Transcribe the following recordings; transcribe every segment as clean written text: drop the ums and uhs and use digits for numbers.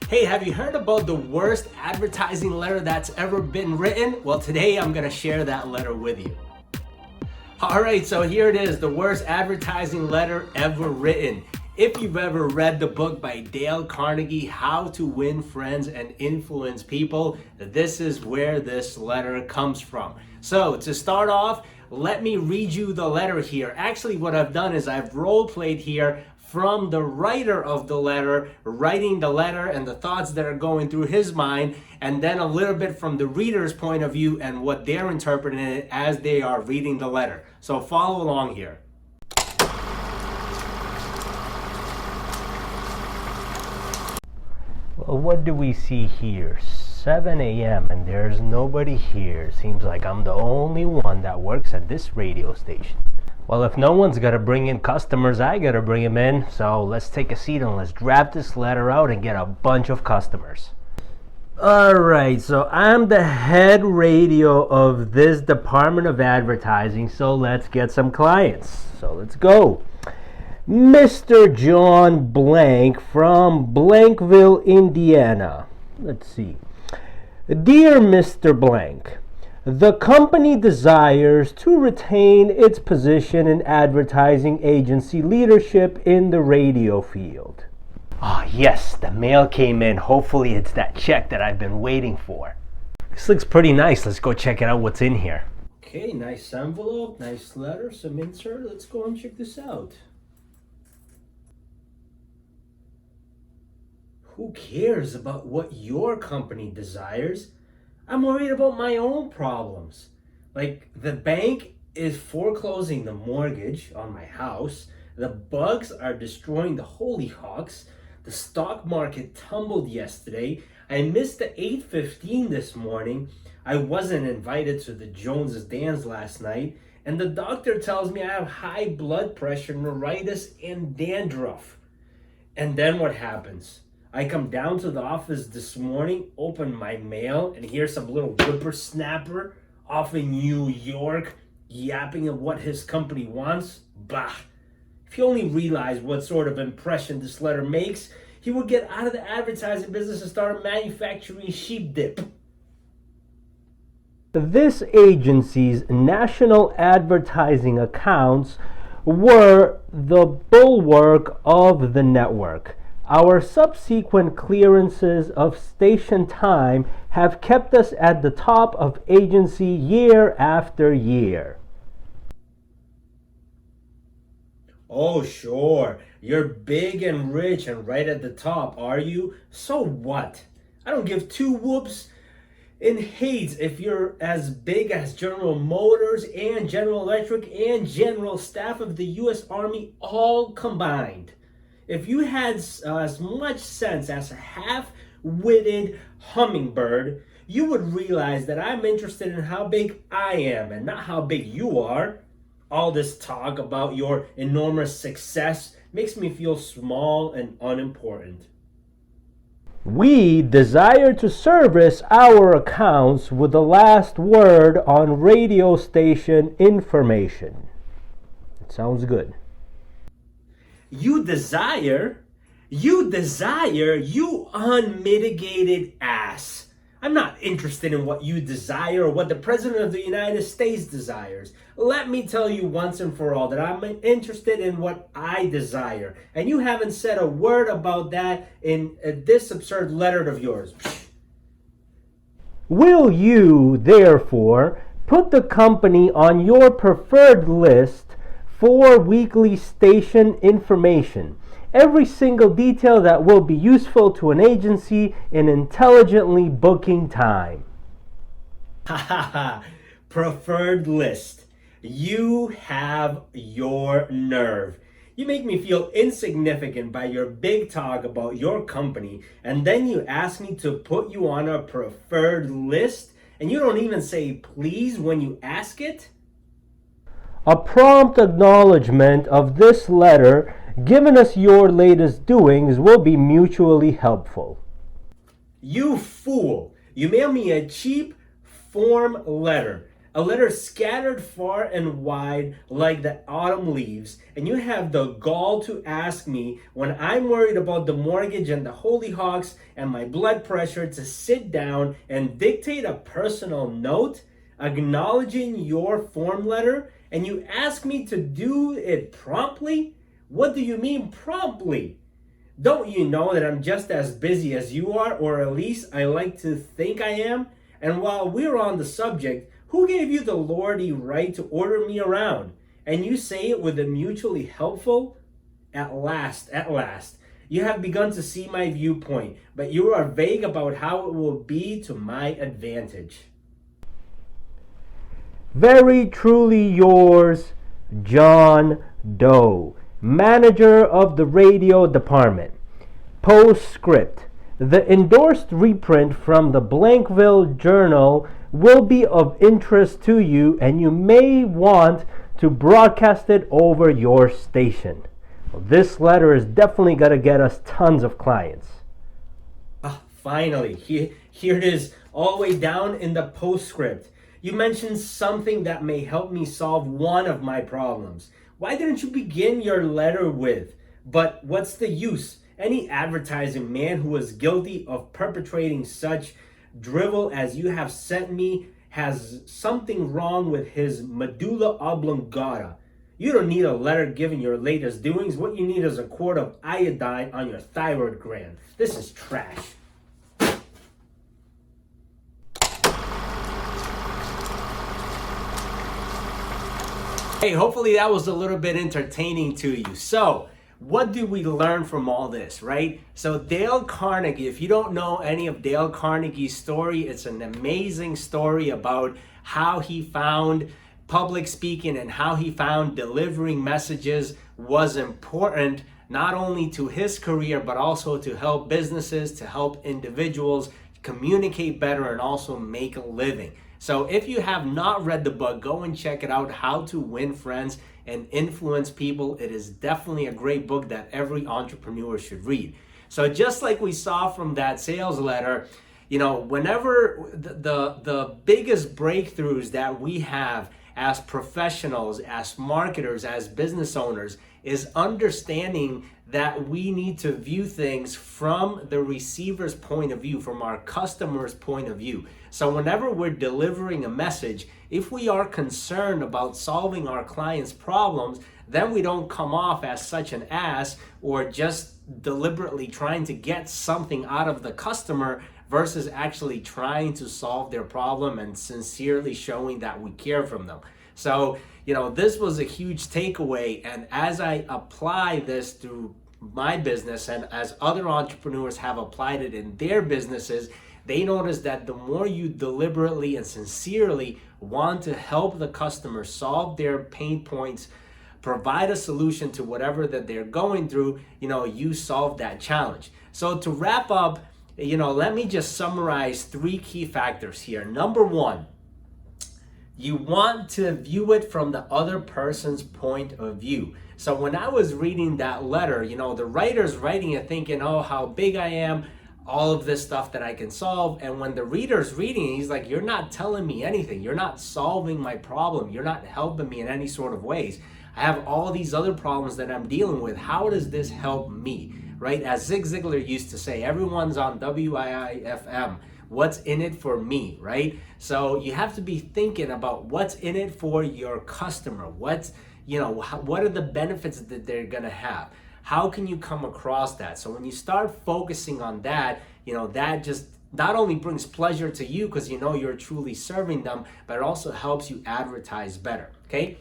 Hey, have you heard about the worst advertising letter that's ever been written? Well, today I'm gonna share that letter with you. Alright, so here it is, the worst advertising letter ever written. If you've ever read the book by Dale Carnegie, How to Win Friends and Influence People, this is where this letter comes from. So to start off, let me read you the letter here. Actually, what I've done is I've role-played here from the writer of the letter, writing the letter and the thoughts that are going through his mind, and then a little bit from the reader's point of view and what they're interpreting it as they are reading the letter. So follow along here. Well, what do we see here? 7 a.m. and there's nobody here. Seems like I'm the only one that works at this radio station. Well, if no one's gonna bring in customers, I gotta bring them in. So let's take a seat and let's draft this letter out and get a bunch of customers. Alright, so I'm the head radio of this department of advertising, so let's get some clients. So let's go. Mr. John Blank from Blankville, Indiana. Let's see. Dear Mr. Blank, the company desires to retain its position in advertising agency leadership in the radio field. Ah, yes, the mail came in. Hopefully it's that check that I've been waiting for. This looks pretty nice. Let's go check it out what's in here. Okay, nice envelope, nice letter, some insert. Let's go and check this out. Who cares about what your company desires? I'm worried about my own problems. Like, the bank is foreclosing the mortgage on my house. The bugs are destroying the hollyhocks. The stock market tumbled yesterday. I missed the 8:15 this morning. I wasn't invited to the Joneses dance last night. And the doctor tells me I have high blood pressure, neuritis, and dandruff. And then what happens? I come down to the office this morning, open my mail, and hear some little whippersnapper off in New York yapping at what his company wants. Bah! If he only realized what sort of impression this letter makes, he would get out of the advertising business and start manufacturing sheep dip. This agency's national advertising accounts were the bulwark of the network. Our subsequent clearances of station time have kept us at the top of agency year after year. Oh, sure. You're big and rich and right at the top, are you? So what? I don't give two whoops in hates if you're as big as General Motors and General Electric and General Staff of the U.S. Army all combined. If you had as much sense as a half-witted hummingbird, you would realize that I'm interested in how big I am and not how big you are. All this talk about your enormous success makes me feel small and unimportant. We desire to service our accounts with the last word on radio station information. It sounds good. You desire, you unmitigated ass. I'm not interested in what you desire or what the President of the United States desires. Let me tell you once and for all that I'm interested in what I desire. And you haven't said a word about that in this absurd letter of yours. Will you, therefore, put the company on your preferred list for weekly station information? Every single detail that will be useful to an agency in intelligently booking time. Ha ha ha. Preferred list. You have your nerve. You make me feel insignificant by your big talk about your company, and then you ask me to put you on a preferred list, and you don't even say please when you ask it? A prompt acknowledgement of this letter, given us your latest doings, will be mutually helpful. You fool! You mail me a cheap form letter. a letter scattered far and wide like the autumn leaves, and you have the gall to ask me when I'm worried about the mortgage and the Hollyhocks and my blood pressure to sit down and dictate a personal note acknowledging your form letter, and you ask me to do it promptly? What do you mean promptly? Don't you know that I'm just as busy as you are, or at least I like to think I am? And while we're on the subject, who gave you the lordy right to order me around? And you say it with the mutually helpful? At last, you have begun to see my viewpoint, but you are vague about how it will be to my advantage. Very truly yours, John Doe, manager of the radio department. Postscript. The endorsed reprint from the Blankville Journal will be of interest to you, and you may want to broadcast it over your station. Well, this letter is definitely going to get us tons of clients. Finally, here it is, all the way down in the postscript. You mentioned something that may help me solve one of my problems. Why didn't you begin your letter with, but what's the use? Any advertising man who is guilty of perpetrating such drivel as you have sent me has something wrong with his medulla oblongata. You don't need a letter giving your latest doings. What you need is a quart of iodine on your thyroid gland. This is trash. Hey, hopefully that was a little bit entertaining to you. So, what do we learn from all this, right? So Dale Carnegie, if you don't know any of Dale Carnegie's story, it's an amazing story about how he found public speaking and how he found delivering messages was important, not only to his career, but also to help businesses, to help individuals communicate better and also make a living. So if you have not read the book, go and check it out, How to Win Friends and Influence People. It is definitely a great book that every entrepreneur should read. So just like we saw from that sales letter, you know, whenever the biggest breakthroughs that we have as professionals, as marketers, as business owners, is understanding that we need to view things from the receiver's point of view, from our customer's point of view. So whenever we're delivering a message, if we are concerned about solving our clients' problems, then we don't come off as such an ass or just deliberately trying to get something out of the customer versus actually trying to solve their problem and sincerely showing that we care from them. So, you know, this was a huge takeaway. And as I apply this through my business and as other entrepreneurs have applied it in their businesses, they notice that the more you deliberately and sincerely want to help the customer solve their pain points, provide a solution to whatever that they're going through, you know, you solve that challenge. So to wrap up, you know, let me just summarize 3 key factors here. Number 1, you want to view it from the other person's point of view. So when I was reading that letter, you know, the writer's writing it thinking, oh, how big I am, all of this stuff that I can solve. And when the reader's reading, he's like, you're not telling me anything. You're not solving my problem. You're not helping me in any sort of ways. I have all these other problems that I'm dealing with. How does this help me? Right? As Zig Ziglar used to say, everyone's on WIIFM. What's in it for me, right? So you have to be thinking about what's in it for your customer. What's, you know, what are the benefits that they're gonna have? How can you come across that? So when you start focusing on that, you know, that just not only brings pleasure to you because you know you're truly serving them, but it also helps you advertise better, okay?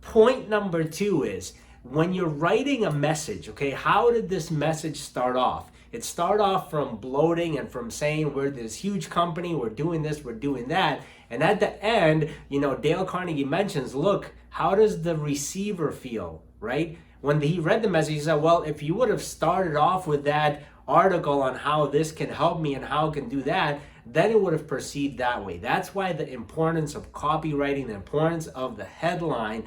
Point number 2 is when you're writing a message, okay, how did this message start off? It started off from bloating and from saying we're this huge company, we're doing this, we're doing that. And at the end, you know, Dale Carnegie mentions, look, how does the receiver feel, right? When he read the message, he said, well, if you would have started off with that article on how this can help me and how it can do that, then it would have perceived that way. That's why the importance of copywriting, the importance of the headline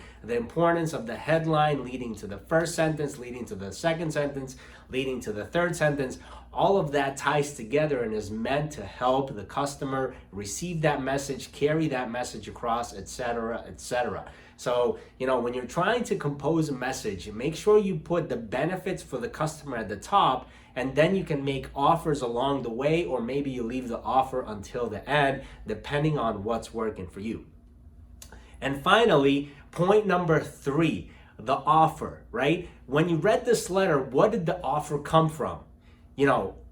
leading to the first sentence, leading to the second sentence, leading to the third sentence, all of that ties together and is meant to help the customer receive that message, carry that message across, etc., etc. So, when you're trying to compose a message, make sure you put the benefits for the customer at the top, and then you can make offers along the way, or maybe you leave the offer until the end, depending on what's working for you. And finally, point number 3, the offer, right? When you read this letter, what did the offer come from?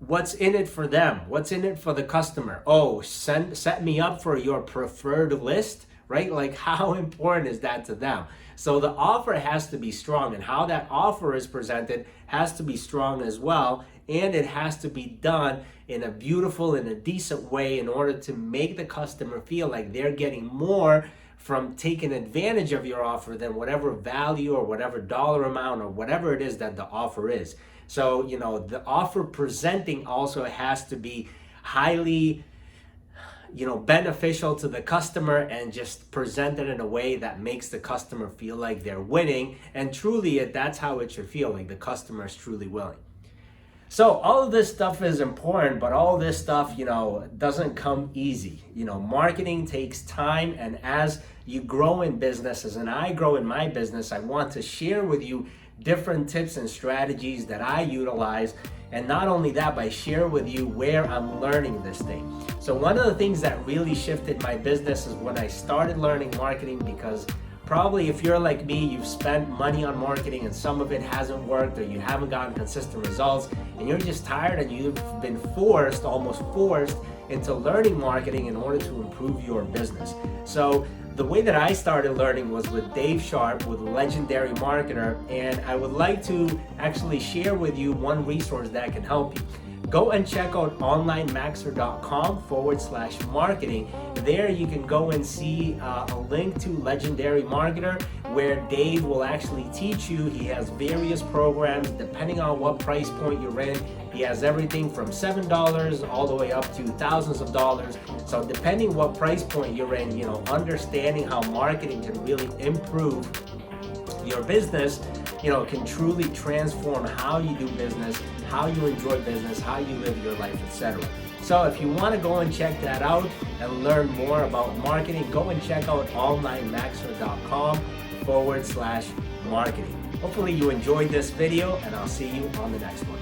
What's in it for them? What's in it for the customer? Oh, set me up for your preferred list, right? Like, how important is that to them? So the offer has to be strong, and how that offer is presented has to be strong as well, and it has to be done in a beautiful and a decent way in order to make the customer feel like they're getting more from taking advantage of your offer than whatever value or whatever dollar amount or whatever it is that the offer is. So, the offer presenting also has to be highly, beneficial to the customer, and just presented in a way that makes the customer feel like they're winning. And truly, that's how it should feel, like the customer is truly willing. So all of this stuff is important, but all of this stuff, doesn't come easy. Marketing takes time, and as you grow in businesses and I grow in my business, I want to share with you different tips and strategies that I utilize. And not only that, but I share with you where I'm learning this thing. So one of the things that really shifted my business is when I started learning marketing, because probably if you're like me, you've spent money on marketing and some of it hasn't worked, or you haven't gotten consistent results, and you're just tired, and you've been almost forced into learning marketing in order to improve your business. So the way that I started learning was with Dave Sharp, with Legendary Marketer, and I would like to actually share with you one resource that can help you. Go and check out onlinemaxer.com/marketing. There you can go and see a link to Legendary Marketer, where Dave will actually teach you. He has various programs depending on what price point you're in. He has everything from $7 all the way up to thousands of dollars. So depending what price point you're in, understanding how marketing can really improve your business, can truly transform how you do business, how you enjoy business, how you live your life, etc. So if you want to go and check that out and learn more about marketing, go and check out onlinemaxer.com/marketing. Hopefully you enjoyed this video, and I'll see you on the next one.